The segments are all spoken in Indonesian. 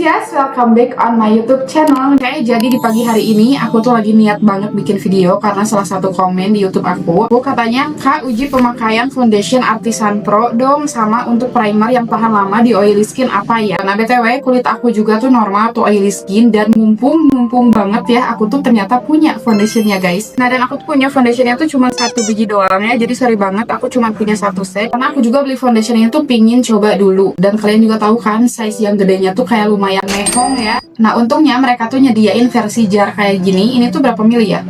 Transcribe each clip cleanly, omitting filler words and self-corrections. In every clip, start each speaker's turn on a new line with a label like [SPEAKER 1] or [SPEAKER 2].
[SPEAKER 1] Sis, welcome back on my YouTube channel. Jadi di pagi hari ini aku tuh lagi niat banget bikin video karena salah satu komen di YouTube aku katanya, Kak, uji pemakaian foundation Artisan Pro dong sama untuk primer yang tahan lama di oily skin apa ya. Nah BTW kulit aku juga tuh normal tuh oily skin dan mumpung banget ya aku tuh ternyata punya foundationnya guys. Nah dan aku tuh punya foundationnya tuh cuma satu biji doang ya, jadi sorry banget aku cuma punya satu set karena aku juga beli foundationnya tuh pingin coba dulu. Dan kalian juga tahu kan size yang gedenya tuh kayak lumayan mehong ya. Nah untungnya mereka tuh nyediain versi jar kayak gini. Ini tuh berapa mili ya?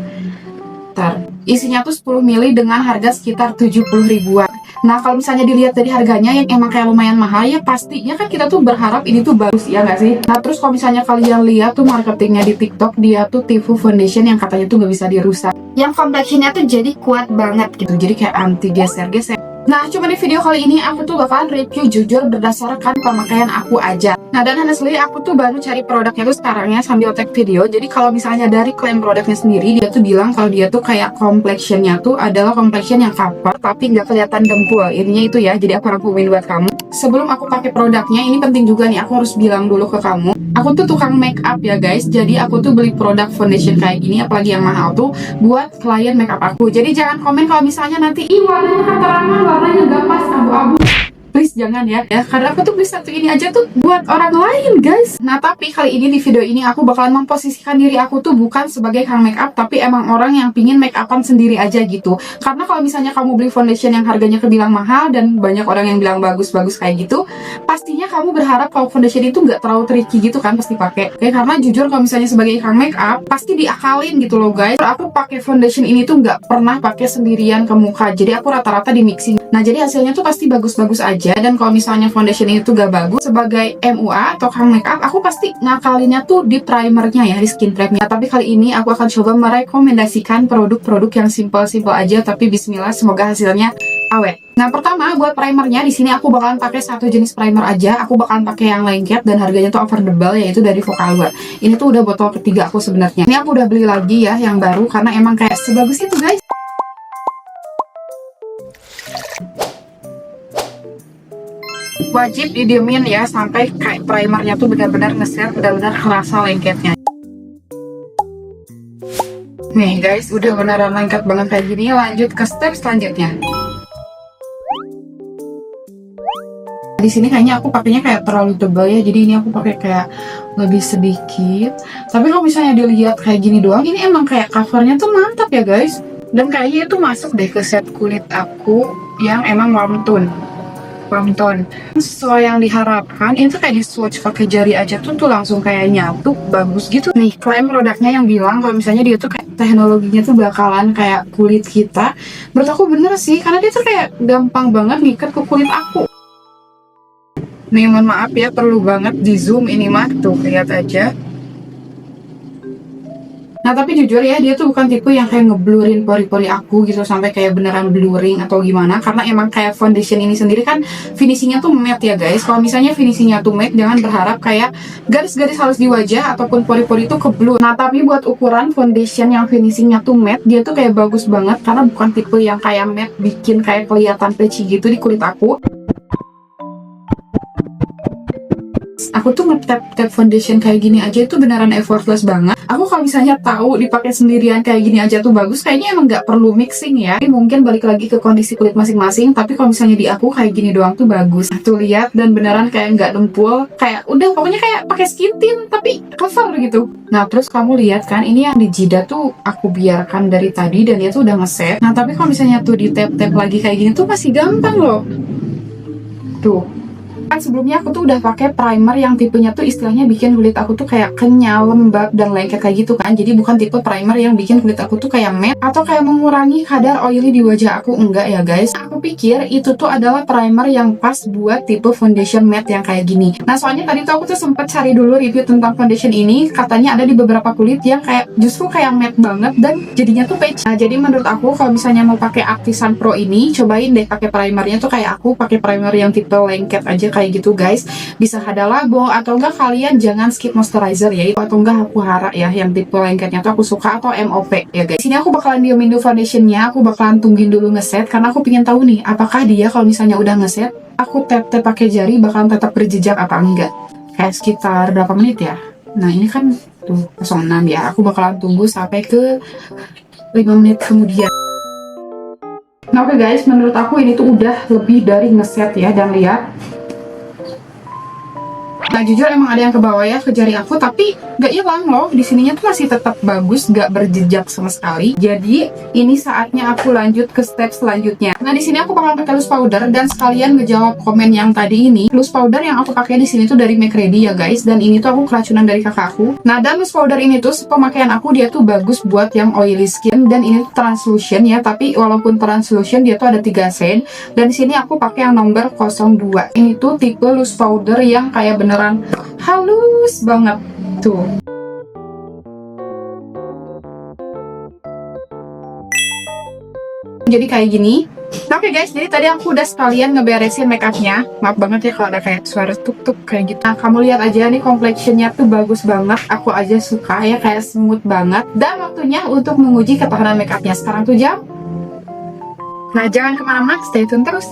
[SPEAKER 1] Ntar, isinya tuh 10 mili dengan harga sekitar 70 ribuan. Nah kalau misalnya dilihat dari harganya yang emang kayak lumayan mahal ya, pastinya kan kita tuh berharap ini tuh bagus ya nggak sih? Nah terus kalau misalnya kalian lihat tuh marketingnya di TikTok, dia tuh tifu foundation yang katanya tuh nggak bisa dirusak, yang complexionnya tuh jadi kuat banget gitu, jadi kayak anti geser-geser. Nah, cuma di video kali ini aku tuh bakalan review jujur berdasarkan pemakaian aku aja. Nah, dan honestly aku tuh baru cari produknya tuh sekarang ya sambil take video. Jadi kalau misalnya dari klaim produknya sendiri, dia tuh bilang kalau dia tuh kayak complexionnya tuh adalah complexion yang cover tapi nggak kelihatan dempul. Intinya itu ya, jadi aku rangkumin buat kamu. Sebelum aku pakai produknya, ini penting juga nih, aku harus bilang dulu ke kamu. Aku tuh tukang make up ya guys, jadi aku tuh beli produk foundation kayak gini, apalagi yang mahal tuh, buat klien make up aku. Jadi jangan komen kalau misalnya nanti, ih warnanya keterangan, warnanya gak pas, abu-abu. Please jangan ya, karena aku tuh beli satu ini aja tuh buat orang lain guys. Nah tapi kali ini di video ini aku bakalan memposisikan diri aku tuh bukan sebagai kang make up, tapi emang orang yang pingin make upan sendiri aja gitu. Karena kalau misalnya kamu beli foundation yang harganya kebilang mahal dan banyak orang yang bilang bagus-bagus kayak gitu, pastinya kamu berharap kalau foundation itu nggak terlalu tricky gitu kan pasti pakai. Karena jujur kalau misalnya sebagai kang make up pasti diakalin gitu loh guys. Aku pakai foundation ini tuh nggak pernah pakai sendirian ke muka, jadi aku rata-rata di mixing. Nah jadi hasilnya tuh pasti bagus-bagus aja. Dan kalau misalnya foundation ini tuh gak bagus, sebagai MUA atau kang makeup aku pasti ngakalinnya tuh di primernya ya, di skin prepnya. Tapi kali ini aku akan coba merekomendasikan produk-produk yang simple-simple aja, tapi bismillah semoga hasilnya awet. Nah pertama buat primernya di sini aku bakalan pakai satu jenis primer aja. Aku bakalan pakai yang lengket dan harganya tuh affordable, yaitu dari Vocaloid. Ini tuh udah botol ketiga aku sebenarnya. Ini aku udah beli lagi ya yang baru karena emang kayak sebagus itu guys. Wajib didiemin ya sampai kayak primernya tuh benar-benar ngeset, benar-benar kerasa lengketnya. Nih guys, udah beneran lengket banget kayak gini. Lanjut ke step selanjutnya. Di sini kayaknya aku pakainya kayak terlalu tebal ya, jadi ini aku pakai kayak lebih sedikit. Tapi kalau misalnya dilihat kayak gini doang, ini emang kayak covernya tuh mantap ya guys. Dan kayaknya itu masuk deh ke set kulit aku yang emang warm tone. Sesuai yang diharapkan. Ini tuh kayak di swatch pakai jari aja tuh langsung kayak nyatu, bagus gitu. Nih klaim produknya yang bilang kalau misalnya dia tuh kayak teknologinya tuh bakalan kayak kulit kita. Menurut aku bener sih, karena dia tuh kayak gampang banget ngikat ke kulit aku. Nih mohon maaf ya, perlu banget di zoom ini mah, tuh lihat aja. Nah tapi jujur ya, dia tuh bukan tipe yang kayak ngeblurin pori-pori aku gitu sampai kayak beneran blurring atau gimana. Karena emang kayak foundation ini sendiri kan finishingnya tuh matte ya guys. Kalau misalnya finishingnya tuh matte, jangan berharap kayak garis-garis halus di wajah ataupun pori-pori itu keblur. Nah tapi buat ukuran foundation yang finishingnya tuh matte, dia tuh kayak bagus banget karena bukan tipe yang kayak matte bikin kayak kelihatan patchy gitu di kulit aku. Aku tuh nge-tap foundation kayak gini aja itu beneran effortless banget. Aku kalau misalnya tahu dipakai sendirian kayak gini aja tuh bagus, kayaknya emang nggak perlu mixing ya. Tapi mungkin balik lagi ke kondisi kulit masing-masing. Tapi kalau misalnya di aku kayak gini doang tuh bagus. Tuh lihat, dan beneran kayak nggak dempul. Kayak udah pokoknya kayak pakai skin tint tapi cover gitu. Nah terus kamu lihat kan, ini yang di jidat tuh aku biarkan dari tadi dan dia tuh udah ngeset. Nah tapi kalau misalnya tuh di tap-tap lagi kayak gini tuh masih gampang loh. Tuh. Kan sebelumnya aku tuh udah pakai primer yang tipenya tuh istilahnya bikin kulit aku tuh kayak kenyal, lembab, dan lengket kayak gitu kan. Jadi bukan tipe primer yang bikin kulit aku tuh kayak matte atau kayak mengurangi kadar oily di wajah aku, enggak ya guys. Aku pikir itu tuh adalah primer yang pas buat tipe foundation matte yang kayak gini. Nah soalnya tadi tuh aku tuh sempet cari dulu review tentang foundation ini, katanya ada di beberapa kulit yang kayak justru kayak matte banget dan jadinya tuh patch. Nah jadi menurut aku kalau misalnya mau pakai Artisan Pro ini, cobain deh pakai primernya tuh kayak aku pakai primer yang tipe lengket aja kayak gitu guys. Bisa hada labo atau enggak kalian jangan skip moisturizer ya, atau enggak aku harap ya yang tipe lengketnya tuh aku suka, atau MOP ya guys. Sini aku bakalan diemin dulu foundationnya, aku bakalan tungguin dulu ngeset karena aku pengen tahu nih apakah dia kalau misalnya udah ngeset aku tap-tap pakai jari bakalan tetap berjejak apa enggak. kayak sekitar berapa menit ya. Nah ini kan tuh 06 ya, aku bakalan tunggu sampai ke 5 menit kemudian. Nah oke guys, menurut aku ini tuh udah lebih dari ngeset ya, dan lihat. Nah jujur emang ada yang ke bawah ya ke jari aku, tapi gak hilang loh. Di sininya tuh masih tetap bagus, gak berjejak sama sekali. Jadi ini saatnya aku lanjut ke step selanjutnya. Nah di sini aku bakal pakai loose powder dan sekalian ngejawab komen yang tadi ini. Loose powder yang aku pakai di sini tuh dari McReady ya guys, dan ini tuh aku keracunan dari kakakku. Nah dan loose powder ini tuh pemakaian aku dia tuh bagus buat yang oily skin, dan ini tuh translucent ya. Tapi walaupun translucent dia tuh ada 3 shade, dan di sini aku pakai yang nomor 02. Ini tuh tipe loose powder yang kayak beneran halus banget tuh. Jadi kayak gini. Nah, oke guys, jadi tadi aku udah sekalian ngeberesin makeupnya. Maaf banget ya kalau ada kayak suara tuk-tuk kayak gitu. Nah, kamu lihat aja nih complexionnya tuh bagus banget. Aku aja suka ya, kayak smooth banget. Dan waktunya untuk menguji ketahanan makeupnya. Sekarang tuh jam. Nah jangan kemana-mana, stay tune terus.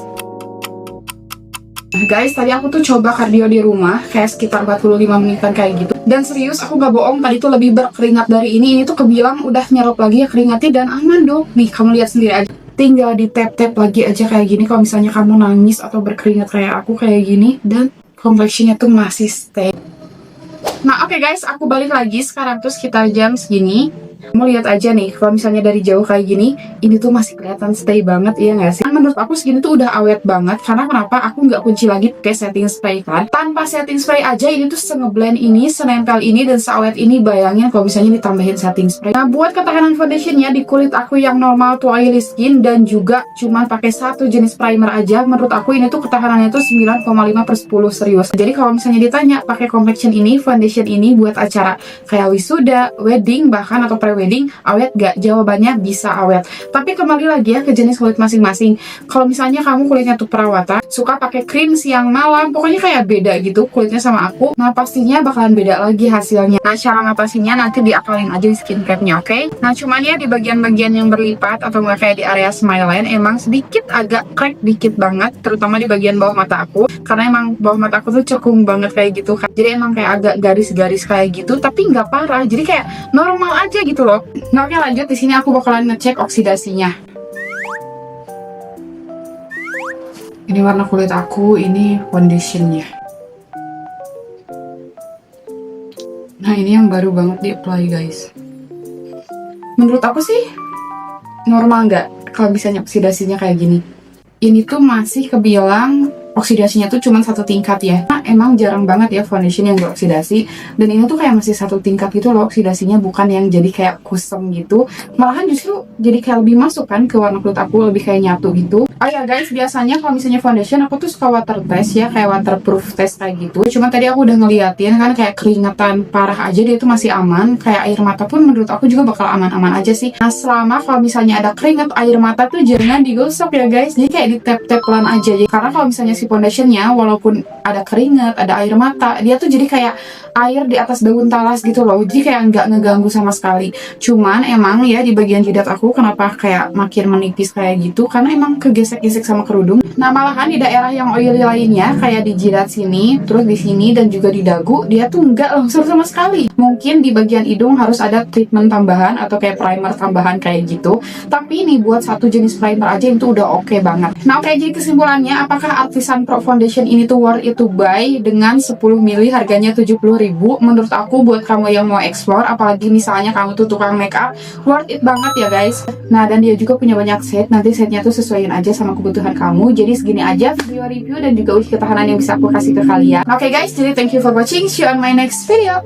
[SPEAKER 1] Guys, tadi aku tuh coba cardio di rumah kayak sekitar 45 menitan kayak gitu. Dan serius, aku gak bohong, tadi tuh lebih berkeringat dari ini. Ini tuh kebilang udah nyerap lagi ya keringatnya, dan aman dong. Nih, kamu lihat sendiri aja. Tinggal di tap-tap lagi aja kayak gini. Kalau misalnya kamu nangis atau berkeringat kayak aku kayak gini, dan complexionnya tuh masih stay. Nah oke guys, aku balik lagi. Sekarang tuh sekitar jam segini. Kamu lihat aja nih, kalau misalnya dari jauh kayak gini, ini tuh masih kelihatan stay banget, iya nggak sih? Menurut aku segini tuh udah awet banget, karena kenapa? Aku nggak kunci lagi pakai setting spray kan. Tanpa setting spray aja ini tuh sengeblend ini, senempel ini, dan seawet ini. Bayangin kalau misalnya ditambahin setting spray. Nah buat ketahanan foundationnya di kulit aku yang normal to oily skin, dan juga cuma pakai satu jenis primer aja, menurut aku ini tuh ketahanannya tuh 9,5/10 serius. Jadi kalau misalnya ditanya pakai complexion ini, foundation ini buat acara kayak wisuda, wedding, bahkan atau pre-wedding, awet gak? Jawabannya bisa awet. Tapi kembali lagi ya ke jenis kulit masing-masing. Kalau misalnya kamu kulitnya tuh perawatan, suka pakai krim siang malam, pokoknya kayak beda gitu kulitnya sama aku, nah pastinya bakalan beda lagi hasilnya. Nah cara ngatasinnya nanti diakalin aja di skin prep-nya, oke? Nah cuman ya di bagian-bagian yang berlipat atau nggak kayak di area smile line, emang sedikit agak crack dikit banget, terutama di bagian bawah mata aku, karena emang bawah mata aku tuh cekung banget kayak gitu kan. Jadi emang kayak agak garis-garis kayak gitu, tapi nggak parah, jadi kayak normal aja gitu loh. Nah oke lanjut, di sini aku bakalan ngecek oksidasinya. Ini warna kulit aku, ini foundationnya. Nah ini yang baru banget di apply guys. Menurut aku sih normal nggak kalau bisa oksidasinya kayak gini. Ini tuh masih kebilang oksidasinya tuh cuma 1 tingkat ya. Nah, emang jarang banget ya foundation yang beroksidasi, dan ini tuh kayak masih 1 tingkat gitu loh oksidasinya, bukan yang jadi kayak kusem gitu. Malahan justru jadi kayak lebih masuk kan ke warna kulit aku, lebih kayak nyatu gitu. Oh ya guys, biasanya kalau misalnya foundation aku tuh suka water test ya, kayak waterproof test kayak gitu. Cuma tadi aku udah ngeliatin kan kayak keringetan parah aja dia tuh masih aman. Kayak air mata pun menurut aku juga bakal aman-aman aja sih. Nah selama kalau misalnya ada keringet, air mata tuh jangan digosok ya guys. Jadi kayak di tap-tap pelan aja. Karena kalau misalnya si foundationnya walaupun ada keringet, ada air mata, dia tuh jadi kayak air di atas daun talas gitu loh. Jadi kayak nggak ngeganggu sama sekali. Cuman emang ya di bagian jidat aku kenapa kayak makin menipis kayak gitu, karena emang kegesek-gesek sama kerudung. Nah malahan di daerah yang oily lainnya kayak di jidat sini, terus di sini, dan juga di dagu, dia tuh nggak longsor sama sekali. Mungkin di bagian hidung harus ada treatment tambahan atau kayak primer tambahan kayak gitu. Tapi ini buat satu jenis primer aja itu udah oke banget. Nah oke, jadi kesimpulannya, apakah Artisan Pro Foundation ini tuh worth it to buy? Dengan 10 ml harganya 70.000. Menurut aku buat kamu yang mau explore, apalagi misalnya kamu tuh tukang makeup, worth it banget ya guys. Nah dan dia juga punya banyak set, nanti setnya tuh sesuaiin aja sama kebutuhan kamu. Jadi segini aja video review dan juga uji ketahanan yang bisa aku kasih ke kalian. Oke guys, jadi thank you for watching, see you on my next video.